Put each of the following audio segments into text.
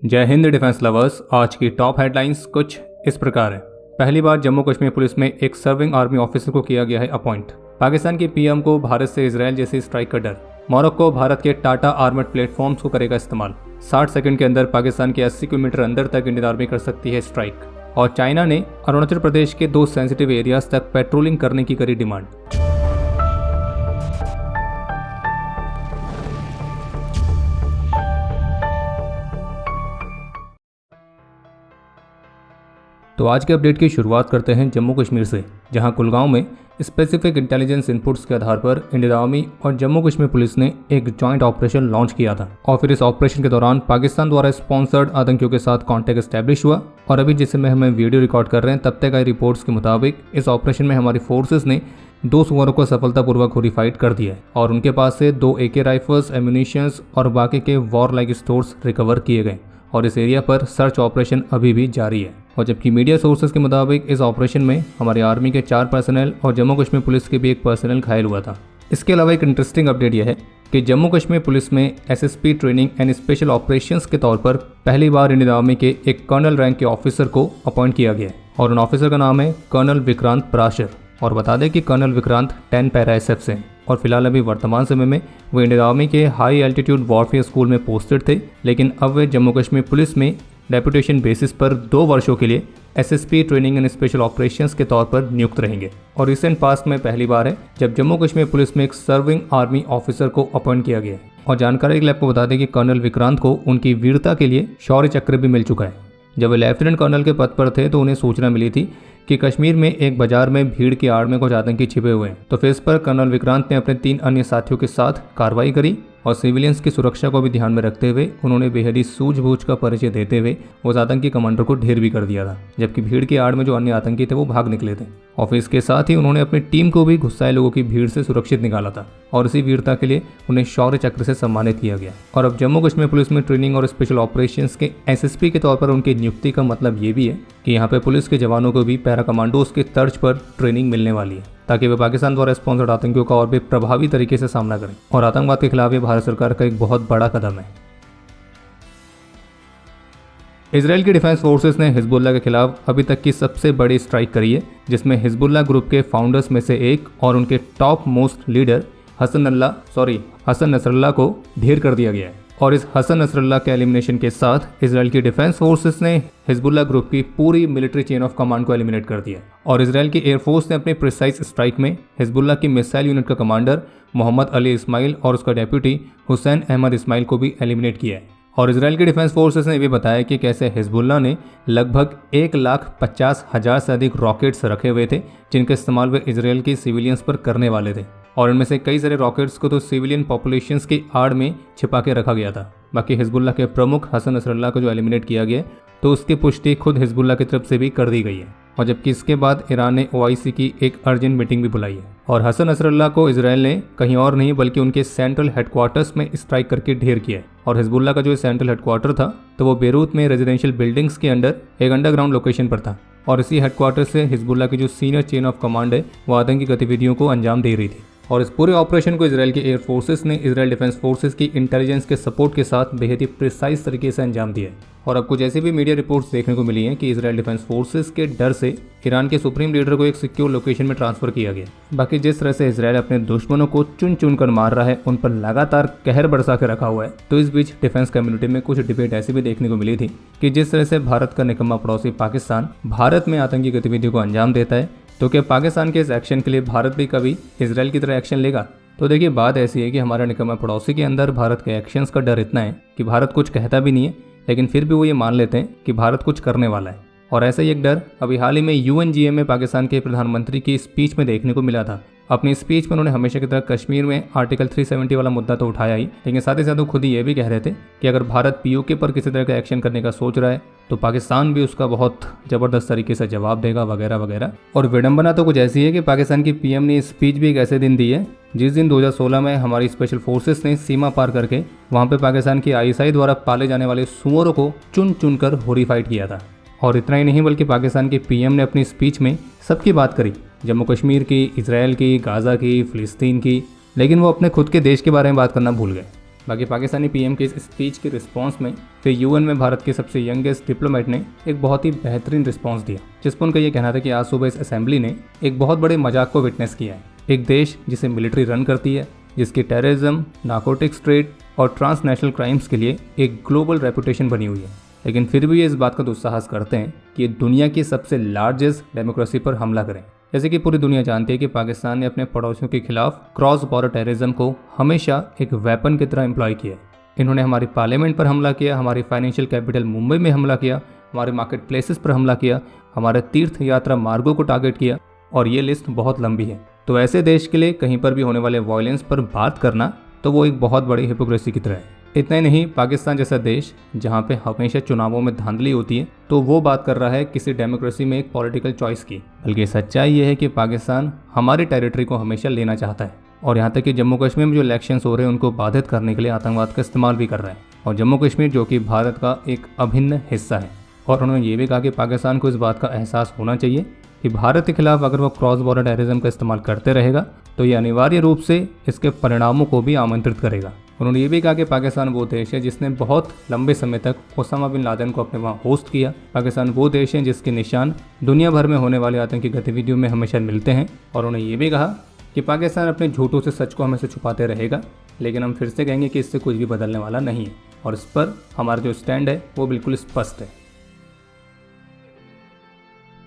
जय Hind defence lovers. आज की टॉप हेडलाइंस कुछ इस प्रकार है। पहली बार जम्मू कश्मीर पुलिस में एक सर्विंग आर्मी ऑफिसर को किया गया है अपॉइंट। पाकिस्तान के पीएम को भारत से इजरायल जैसी स्ट्राइक का डर। मोरक्को भारत के टाटा आर्मर्ड प्लेटफॉर्म्स को करेगा इस्तेमाल। 60 सेकंड के अंदर पाकिस्तान के 80 किलोमीटर अंदर तक इंडियन आर्मी कर सकती है स्ट्राइक। और चाइना ने अरुणाचल प्रदेश के 2 सेंसिटिव एरियाज तक पेट्रोलिंग करने की करी डिमांड। तो आज के अपडेट की शुरुआत करते हैं जम्मू कश्मीर से, जहां कुलगांव में स्पेसिफिक इंटेलिजेंस इनपुट्स के आधार पर इंडियन आर्मी और जम्मू कश्मीर पुलिस ने एक जॉइंट ऑपरेशन लॉन्च किया था। और फिर इस ऑपरेशन के दौरान पाकिस्तान द्वारा स्पॉन्सर्ड आतंकियों के साथ कॉन्टैक्ट एस्टैब्लिश हुआ। और अभी जिस समय हमें वीडियो रिकॉर्ड कर रहे हैं तब तक आई रिपोर्ट्स के मुताबिक इस ऑपरेशन में हमारी फोर्सेस ने 2 सुअरों को सफलतापूर्वक होरीफाइड कर दिया है और उनके पास से 2 AK राइफल्स, एम्यूनिशंस और बाकी के वॉर लाइक स्टोर्स रिकवर किए गए। और इस एरिया पर सर्च ऑपरेशन अभी भी जारी है। और जबकि मीडिया सोर्सेज के मुताबिक इस ऑपरेशन में हमारी आर्मी के 4 पर्सनल और जम्मू कश्मीर पुलिस के भी 1 पर्सनल घायल हुआ था। इसके अलावा एक इंटरेस्टिंग अपडेट यह है कि जम्मू कश्मीर पुलिस में SSP training and special operations के तौर पर पहली बार इंडियन आर्मी के एक कर्नल रैंक के ऑफिसर को अपॉइंट किया गया है। और उन ऑफिसर का नाम है कर्नल विक्रांत पराशर। और बता दें कि कर्नल विक्रांत 10 पैरा SF से हैं और फिलहाल अभी वर्तमान समय में वो इंडियन आर्मी के हाई एल्टीट्यूड वॉरफेयर स्कूल में पोस्टेड थे, लेकिन अब वे जम्मू कश्मीर पुलिस में डेपुटेशन बेसिस पर 2 वर्षों के लिए SSP training and special operations के तौर पर नियुक्त रहेंगे। और रिसेंट पास्ट में पहली बार है जब जम्मू कश्मीर पुलिस में एक सर्विंग आर्मी ऑफिसर को अपॉइंट किया गया है। और जानकारी के लिए आपको बता दें कि कर्नल विक्रांत को उनकी वीरता के लिए शौर्य चक्र भी मिल चुका है। जब वे लेफ्टिनेंट कर्नल के पद पर थे तो उन्हें सूचना मिली थी कि कश्मीर में एक बाजार में भीड़ की आड़ में कुछ आतंकी छिपे हुए हैं। तो फिर इस पर कर्नल विक्रांत ने अपने 3 अन्य साथियों के साथ कार्रवाई करी और सिविलियंस की सुरक्षा को भी ध्यान में रखते हुए उन्होंने बेहद ही सूझबूझ का परिचय देते हुए उस आतंकी कमांडर को ढेर भी कर दिया था, जबकि भीड़ की आड़ में जो अन्य आतंकी थे वो भाग निकले थे। और इसके साथ ही उन्होंने अपनी टीम को भी गुस्साए लोगों की भीड़ से सुरक्षित निकाला था और इसी वीरता के लिए उन्हें शौर्य चक्र से सम्मानित किया गया। और अब जम्मू कश्मीर पुलिस में ट्रेनिंग और स्पेशल ऑपरेशंस के SSP के तौर पर उनकी नियुक्ति का मतलब ये भी है कि यहाँ पे पुलिस के जवानों को भी पैरा कमांडोज के तर्ज पर ट्रेनिंग मिलने वाली है, ताकि वे पाकिस्तान द्वारा स्पॉन्सर्ड आतंकियों का और भी प्रभावी तरीके से सामना करें। और आतंकवाद के खिलाफ ये भारत सरकार का एक बहुत बड़ा कदम है। इजराइल की डिफेंस फोर्सेस ने हिजबुल्लाह के खिलाफ अभी तक की सबसे बड़ी स्ट्राइक करी है, जिसमें हिजबुल्लाह ग्रुप के फाउंडर्स में से एक और उनके top most leader Hassan Nasrallah को ढेर कर दिया गया है। और इस हसन नसरल्लाह के एलिमिनेशन के साथ इजराइल की डिफेंस फोर्सेस ने हिजबुल्लाह ग्रुप की पूरी मिलिट्री चेन ऑफ कमांड को एलिमिनेट कर दिया। और इजराइल की एयरफोर्स ने अपने प्रिसाइज स्ट्राइक में हिजबुल्लाह की मिसाइल यूनिट का कमांडर मोहम्मद अली इस्माइल और उसका डेप्यूटी हुसैन अहमद इस्माइल को भी एलिमिनेट किया है। और इजराइल की डिफेंस फोर्सेस ने भी बताया कि कैसे हिजबुल्लाह ने लगभग 1,50,000 से अधिक रॉकेट्स रखे हुए थे, जिनका इस्तेमाल वे इजराइल की सिविलियंस पर करने वाले थे। और इनमें से कई सारे रॉकेट्स को तो सिविलियन पॉपुलेशंस की आड़ में छिपा के रखा गया था। बाकी हिजबुल्लाह के प्रमुख हसन नसरल्लाह को जो एलिमिनेट किया गया तो उसकी पुष्टि खुद हिजबुल्लाह की तरफ से भी कर दी गई है। और जबकि इसके बाद ईरान ने OIC की एक अर्जेंट मीटिंग भी बुलाई है। और हसन नसरल्लाह को इजराइल ने कहीं और नहीं बल्कि उनके सेंट्रल हेडक्वार्टर्स में स्ट्राइक करके ढेर किया है। और हिजबुल्लाह का जो सेंट्रल हेडक्वार्टर था तो वो बेरूत में रेजिडेंशियल बिल्डिंग्स के अंडर एक अंडरग्राउंड लोकेशन पर था। और इसी हेडक्वार्टर से हिजबुल्लाह की जो सीनियर चेन ऑफ कमांड है वो आतंकी गतिविधियों को अंजाम दे रही थी। और इस पूरे ऑपरेशन को इजराइल के एयर फोर्सेस ने इजराइल डिफेंस फोर्सेस की इंटेलिजेंस के सपोर्ट के साथ बेहद ही प्रिसाइज तरीके से अंजाम दिया है। और अब कुछ ऐसी भी मीडिया रिपोर्ट्स देखने को मिली हैं कि इजराइल डिफेंस फोर्सेस के डर से ईरान के सुप्रीम लीडर को एक सिक्योर लोकेशन में ट्रांसफर किया गया। बाकी जिस तरह से इजराइल अपने दुश्मनों को चुन चुन कर मार रहा है, उन पर लगातार कहर बरसा के रखा हुआ है, तो इस बीच डिफेंस कम्युनिटी में कुछ डिबेट ऐसी भी देखने को मिली थी कि जिस तरह से भारत का निकम्मा पड़ोसी पाकिस्तान भारत में आतंकी गतिविधियों को अंजाम देता है, तो क्या पाकिस्तान के इस एक्शन के लिए भारत भी कभी इजराइल की तरह एक्शन लेगा? तो देखिए, बात ऐसी है कि हमारा निकम्मा पड़ोसी के अंदर भारत के एक्शंस का डर इतना है कि भारत कुछ कहता भी नहीं है, लेकिन फिर भी वो ये मान लेते हैं कि भारत कुछ करने वाला है। और ऐसा ही एक डर अभी हाल ही में UNGA में पाकिस्तान के प्रधानमंत्री की स्पीच में देखने को मिला था। अपनी स्पीच में उन्होंने हमेशा की तरह कश्मीर में आर्टिकल 370 वाला मुद्दा तो उठाया ही, लेकिन साथ ही साथ वो खुद ही ये भी कह रहे थे कि अगर भारत POK पर किसी तरह का एक्शन करने का सोच रहा है तो पाकिस्तान भी उसका बहुत ज़बरदस्त तरीके से जवाब देगा वगैरह वगैरह। और विडंबना तो कुछ ऐसी है कि पाकिस्तान की PM ने स्पीच भी एक ऐसे दिन दी है जिस दिन 2016 में हमारी स्पेशल फोर्सेस ने सीमा पार करके वहाँ पे पाकिस्तान की ISI द्वारा पाले जाने वाले सुअरों को चुन चुन कर होरीफाइड किया था। और इतना ही नहीं बल्कि पाकिस्तान के PM ने अपनी स्पीच में सबकी बात करी, जम्मू कश्मीर की, इजराइल की, गाज़ा की, फ़िलिस्तीन की, लेकिन वो अपने खुद के देश के बारे में बात करना भूल गए। बाकी पाकिस्तानी पीएम के इस स्पीच के रिस्पांस में फिर यूएन में भारत के सबसे यंगेस्ट डिप्लोमेट ने एक बहुत ही बेहतरीन रिस्पांस दिया, जिस पर उनका ये कहना था कि आज सुबह इस असेंबली ने एक बहुत बड़े मजाक को विटनेस किया है। एक देश जिसे मिलिट्री रन करती है, जिसकी टेररिज्म, नार्कोटिक्स ट्रेड और ट्रांसनेशनल क्राइम्स के लिए एक ग्लोबल रेपुटेशन बनी हुई है, लेकिन फिर भी ये इस बात का दुस्साहस करते हैं कि ये दुनिया की सबसे लार्जेस्ट डेमोक्रेसी पर हमला करें। जैसे कि पूरी दुनिया जानती है कि पाकिस्तान ने अपने पड़ोसियों के खिलाफ क्रॉस बॉर्डर टेररिज्म को हमेशा एक वेपन की तरह एम्प्लॉय किया। इन्होंने हमारी पार्लियामेंट पर हमला किया, हमारी फाइनेंशियल कैपिटल मुंबई में हमला किया, हमारे मार्केट प्लेसेस पर हमला किया, हमारे तीर्थ यात्रा मार्गों को टारगेट किया, और ये लिस्ट बहुत लंबी है। तो ऐसे देश के लिए कहीं पर भी होने वाले वायलेंस पर बात करना तो वो एक बहुत बड़ी हिपोक्रेसी की तरह है। इतना ही नहीं, पाकिस्तान जैसा देश जहाँ पे हमेशा चुनावों में धांधली होती है, तो वो बात कर रहा है किसी डेमोक्रेसी में एक पॉलिटिकल चॉइस की। बल्कि सच्चाई ये है कि पाकिस्तान हमारी टेरिटरी को हमेशा लेना चाहता है, और यहाँ तक कि जम्मू कश्मीर में जो इलेक्शंस हो रहे हैं उनको बाधित करने के लिए आतंकवाद का इस्तेमाल भी कर रहा है। और जम्मू कश्मीर जो कि भारत का एक अभिन्न हिस्सा है। और उन्होंने ये भी कहा कि पाकिस्तान को इस बात का एहसास होना चाहिए कि भारत के खिलाफ अगर वो क्रॉस बॉर्डर टेररिज्म का इस्तेमाल करते रहेगा तो ये अनिवार्य रूप से इसके परिणामों को भी आमंत्रित करेगा। उन्होंने ये भी कहा कि पाकिस्तान वो देश है जिसने बहुत लंबे समय तक ओसामा बिन लादेन को अपने वहाँ होस्ट किया। पाकिस्तान वो देश है जिसके निशान दुनिया भर में होने वाली आतंकी गतिविधियों में हमेशा मिलते हैं। और उन्होंने ये भी कहा कि पाकिस्तान अपने झूठों से सच को हमेशा छुपाते रहेगा, लेकिन हम फिर से कहेंगे कि इससे कुछ भी बदलने वाला नहीं है, और इस पर हमारा जो स्टैंड है वो बिल्कुल स्पष्ट है।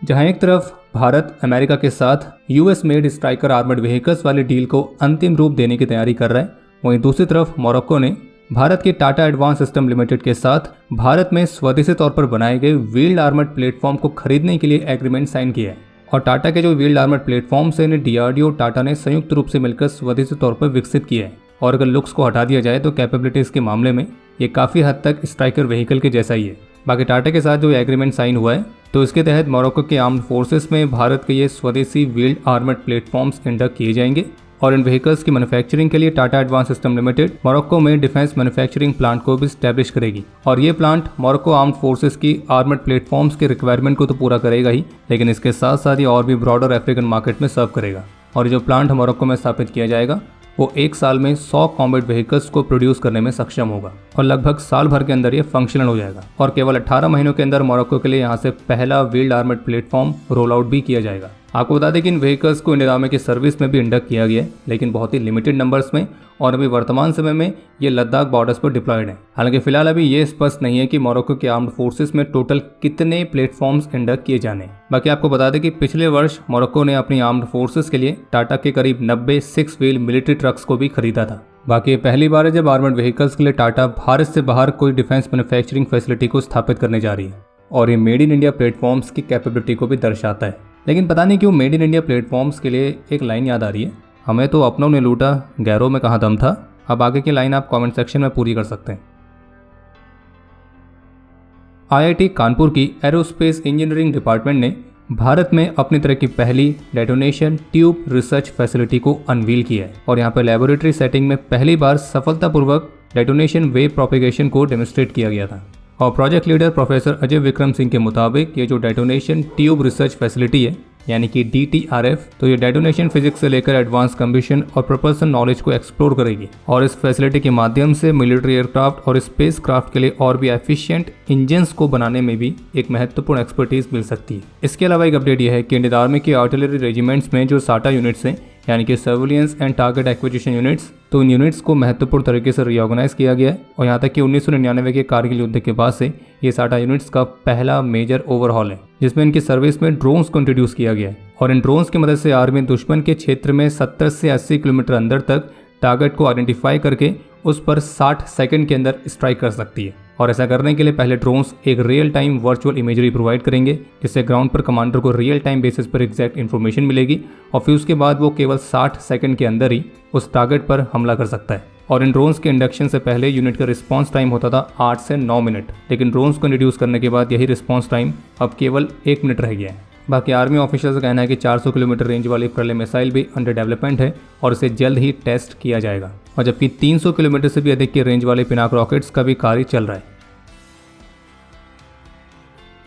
जहां एक तरफ भारत अमेरिका के साथ US made striker armoured vehicles वाली डील को अंतिम रूप देने की तैयारी कर रहा है, वहीं दूसरी तरफ मोरक्को ने भारत के टाटा एडवांस सिस्टम लिमिटेड के साथ भारत में स्वदेशी तौर पर बनाए गए व्हील्ड आर्मर्ड प्लेटफॉर्म को खरीदने के लिए एग्रीमेंट साइन किया है। और टाटा के जो व्हील्ड आर्मर्ड प्लेटफॉर्म से इन्हें डीआरडीओ टाटा ने संयुक्त रूप से मिलकर स्वदेशी तौर पर विकसित किया है। और अगर लुक्स को हटा दिया जाए तो कैपेबिलिटीज के मामले में ये काफ़ी हद तक स्ट्राइकर व्हीकल के जैसा ही है। बाकी टाटा के साथ जो एग्रीमेंट साइन हुआ है तो इसके तहत मोरक्को के आर्म्ड फोर्सेस में भारत के ये स्वदेशी व्हील्ड आर्मर्ड प्लेटफॉर्म्स इंडक्ट किए जाएंगे। और इन व्हीकल्स की मैन्युफैक्चरिंग के लिए Tata advance system limited Morocco में डिफेंस मैन्युफैक्चरिंग प्लांट को भी स्टैब्लिश करेगी। और ये प्लांट मोरक्को आर्म्ड फोर्सेस की आर्मर्ड प्लेटफॉर्म्स के रिक्वायरमेंट को तो पूरा करेगा ही, लेकिन इसके साथ साथ ये और भी ब्रॉडर अफ्रीकन मार्केट में सर्व करेगा। और जो प्लांट मोरक्को में स्थापित किया जाएगा वो 1 साल में 100 कॉम्बैट व्हीकल्स को प्रोड्यूस करने में सक्षम होगा, और लगभग साल भर के अंदर ये फंक्शनल हो जाएगा। और केवल 18 महीनों के अंदर मोरक्को के लिए यहाँ से पहला wheeled armoured platform roll out भी किया जाएगा। आपको बता दें कि इन व्हीकल्स को इंडिया आर्मी की सर्विस में भी इंडक्ट किया गया है, लेकिन बहुत ही लिमिटेड नंबर्स में, और अभी वर्तमान समय में ये लद्दाख बॉर्डर्स पर डिप्लॉयड है। हालांकि फिलहाल अभी ये स्पष्ट नहीं है कि मोरक्को के आर्म्ड फोर्सेस में टोटल कितने प्लेटफॉर्म्स इंडक्ट किए जाने। बाकी आपको बता दें कि पिछले वर्ष मोरक्को ने अपनी आर्म्ड फोर्सेस के लिए टाटा के करीब 90 6 व्हील मिलिट्री ट्रक्स को भी खरीदा था। बाकी पहली बार है जब आर्मर्ड व्हीकल्स के लिए टाटा भारत से बाहर कोई डिफेंस मैन्युफैक्चरिंग फैसिलिटी को स्थापित करने जा रही है, और ये मेड इन इंडिया प्लेटफॉर्म्स की कैपेबिलिटी को भी दर्शाता है। लेकिन पता नहीं क्यों मेड इन इंडिया प्लेटफॉर्म्स के लिए एक लाइन याद आ रही है, हमें तो अपनों ने लूटा, गैरों में कहाँ दम था। अब आगे की लाइन आप कमेंट सेक्शन में पूरी कर सकते हैं। आईआईटी कानपुर की एरोस्पेस इंजीनियरिंग डिपार्टमेंट ने भारत में अपनी तरह की पहली डेटोनेशन ट्यूब रिसर्च फैसिलिटी को अनवील किया है। और यहाँ पर लेबोरेटरी सेटिंग में पहली बार सफलतापूर्वक डेटोनेशन वेव प्रोपेगेशन को डेमोन्स्ट्रेट किया गया था। और project leader professor Ajay Vikram Singh के मुताबिक ये जो डेटोनेशन ट्यूब रिसर्च फैसिलिटी है यानी कि DTRF, तो ये डेटोनेशन फिजिक्स से लेकर एडवांस कंबशन और प्रोपल्सन नॉलेज को एक्सप्लोर करेगी। और इस फैसिलिटी के माध्यम से मिलिट्री एयरक्राफ्ट और स्पेस क्राफ्ट के लिए और भी एफिशिएंट इंजन्स को बनाने में भी एक महत्वपूर्ण एक्सपर्टीज मिल सकती है। इसके अलावा एक अपडेट यह है कि इंडियन आर्मी के आर्टिलरी रेजिमेंट्स में जो साटा यूनिट्स हैं यानी कि surveillance and target acquisition units, तो इन यूनिट्स को महत्वपूर्ण तरीके से रीऑर्गेनाइज किया गया है। और यहाँ तक कि 1999 के कारगिल युद्ध के बाद से ये साटा यूनिट्स का पहला मेजर ओवरहॉल है, जिसमें इनकी सर्विस में ड्रोन्स को इंट्रोड्यूस किया गया है। और इन ड्रोन्स की मदद से आर्मी दुश्मन के क्षेत्र में 70 से 80 किलोमीटर अंदर तक टारगेट को आइडेंटिफाई करके उस पर 60 सेकंड के अंदर स्ट्राइक कर सकती है। और ऐसा करने के लिए पहले ड्रोन्स एक real time virtual imagery provide करेंगे, जिससे ग्राउंड पर कमांडर को रियल टाइम बेसिस पर एग्जैक्ट इन्फॉर्मेशन मिलेगी, और फिर उसके बाद वो केवल 60 सेकंड के अंदर ही उस टारगेट पर हमला कर सकता है। और इन ड्रोन्स के इंडक्शन से पहले यूनिट का रिस्पांस टाइम होता था 8 से 9 मिनट, लेकिन ड्रोन्स को इंट्रोड्यूस करने के बाद यही रिस्पांस टाइम अब केवल 1 मिनट रह गया है। बाकी आर्मी ऑफिसर्स का कहना है कि 400 किलोमीटर रेंज वाली प्रलय मिसाइल भी अंडर डेवलपमेंट है और इसे जल्द ही टेस्ट किया जाएगा। और जबकि 300 किलोमीटर से भी अधिक की रेंज वाले पिनाक रॉकेट्स का भी कार्य चल रहा है।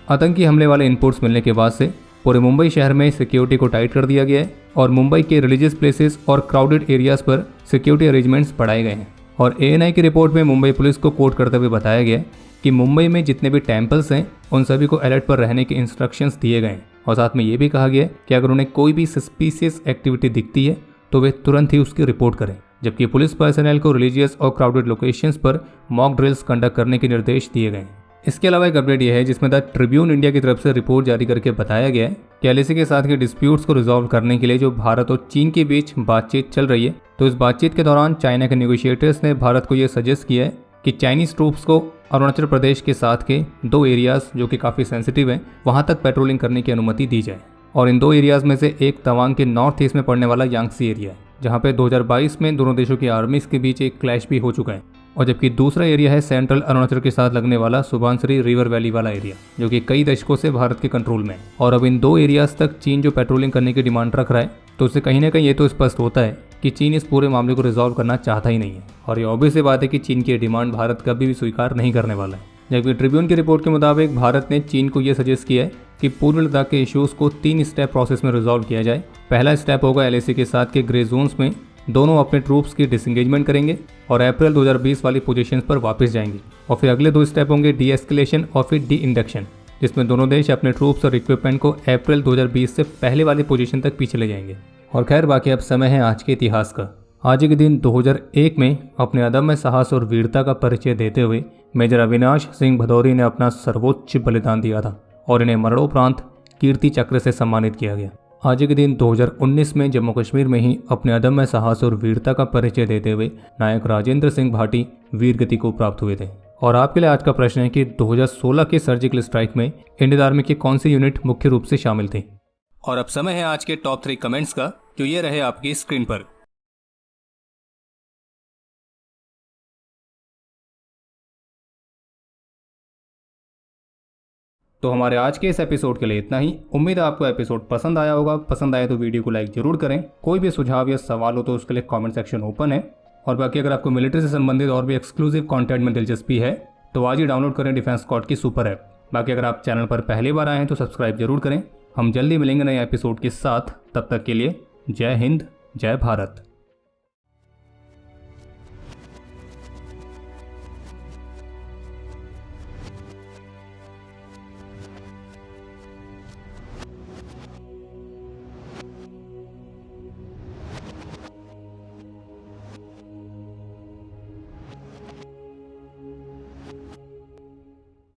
आतंकी हमले वाले इनपुट्स मिलने के बाद से पूरे मुंबई शहर में सिक्योरिटी को टाइट कर दिया गया है, और मुंबई के रिलीजियस प्लेसेस और क्राउडेड एरियाज पर सिक्योरिटी अरेंजमेंट्स बढ़ाए गए हैं। और ANI की रिपोर्ट में मुंबई पुलिस को कोट करते हुए बताया गया कि मुंबई में जितने भी टेम्पल्स हैं उन सभी को अलर्ट पर रहने के इंस्ट्रक्शंस दिए गए हैं और साथ में ये भी कहा गया कि अगर उन्हें कोई भी सस्पिशियस एक्टिविटी दिखती है तो वे तुरंत ही उसकी रिपोर्ट करें। जबकि पुलिस पर्सनल को रिलीजियस और क्राउडेड लोकेशंस पर मॉक ड्रिल्स कंडक्ट करने के निर्देश दिए गए। इसके अलावा एक अपडेट यह है जिसमें द ट्रिब्यून इंडिया की तरफ से रिपोर्ट जारी करके बताया गया है कि LAC के साथ के डिस्प्यूट्स को रिजॉल्व करने के लिए जो भारत और चीन के बीच बातचीत चल रही है, तो इस बातचीत के दौरान चाइना के नेगोशिएटर्स ने भारत को यह सजेस्ट किया है कि चाइनीज ट्रूप्स को अरुणाचल प्रदेश के साथ के 2 एरियाज जो कि काफ़ी सेंसिटिव हैं वहां तक पेट्रोलिंग करने की अनुमति दी जाए। और इन 2 एरियाज में से एक तवांग के नॉर्थ ईस्ट में पड़ने वाला यांगसी एरिया है, जहां पे 2022 में दोनों देशों की आर्मीज के बीच एक क्लैश भी हो चुका है। और जबकि दूसरा एरिया है सेंट्रल अरुणाचल के साथ लगने वाला सुबानसिरी रिवर वैली वाला एरिया, जो कि कई दशकों से भारत के कंट्रोल में है। और अब इन 2 एरियाज तक चीन जो पेट्रोलिंग करने की डिमांड रख रहा है, तो उससे कहीं ना कहीं ये तो स्पष्ट होता है कि चीन इस पूरे मामले को रिजॉल्व करना चाहता ही नहीं है। और ये ऑब्वियस बात है कि चीन की डिमांड भारत कभी भी स्वीकार नहीं करने वाला है। जबकि ट्रिब्यून की रिपोर्ट के मुताबिक भारत ने चीन को यह सजेस्ट किया है कि पूर्व लद्दाख के इश्यूज को 3 स्टेप प्रोसेस में रिजॉल्व किया जाए। पहला स्टेप होगा LAC के साथ के ग्रे जोन्स में दोनों अपने ट्रूप्स की डिसंगेजमेंट करेंगे और अप्रैल 2020 वाली पोजीशंस पर वापस जाएंगे। और फिर अगले 2 स्टेप होंगे डी एस्केलेशन और फिर डी इंडक्शन, जिसमें दोनों देश अपने ट्रूप्स और इक्विपमेंट को अप्रैल 2020 से पहले वाली पोजीशन तक पीछे ले जाएंगे। और खैर बाकी अब समय है आज के इतिहास का। आज के दिन 2001 में अपने अदम्य साहस और वीरता का परिचय देते हुए मेजर अविनाश सिंह भदौरी ने अपना सर्वोच्च बलिदान दिया था और इन्हें मरणोपरांत कीर्ति चक्र से सम्मानित किया गया। आज के दिन 2019 में जम्मू कश्मीर में ही अपने अदम्य साहस और वीरता का परिचय देते हुए नायक राजेंद्र सिंह भाटी वीर गति को प्राप्त हुए थे। और आपके लिए आज का प्रश्न है कि 2016 के सर्जिकल स्ट्राइक में इंडियन आर्मी की कौन सी यूनिट मुख्य रूप से शामिल थी। और अब समय है आज के टॉप 3 कमेंट्स का, जो ये रहे आपकी स्क्रीन पर। तो हमारे आज के इस एपिसोड के लिए इतना ही। उम्मीद है आपको एपिसोड पसंद आया होगा। पसंद आए तो वीडियो को लाइक जरूर करें। कोई भी सुझाव या सवाल हो तो उसके लिए कमेंट सेक्शन ओपन है। और बाकी अगर आपको मिलिट्री से संबंधित और भी एक्सक्लूसिव कंटेंट में दिलचस्पी है तो आज ही डाउनलोड करें डिफेंस स्क्वाड की सुपर ऐप। बाकी अगर आप चैनल पर पहली बार आए हैं तो सब्सक्राइब जरूर करें। हम जल्दी मिलेंगे नए एपिसोड के साथ। तब तक के लिए जय हिंद, जय भारत।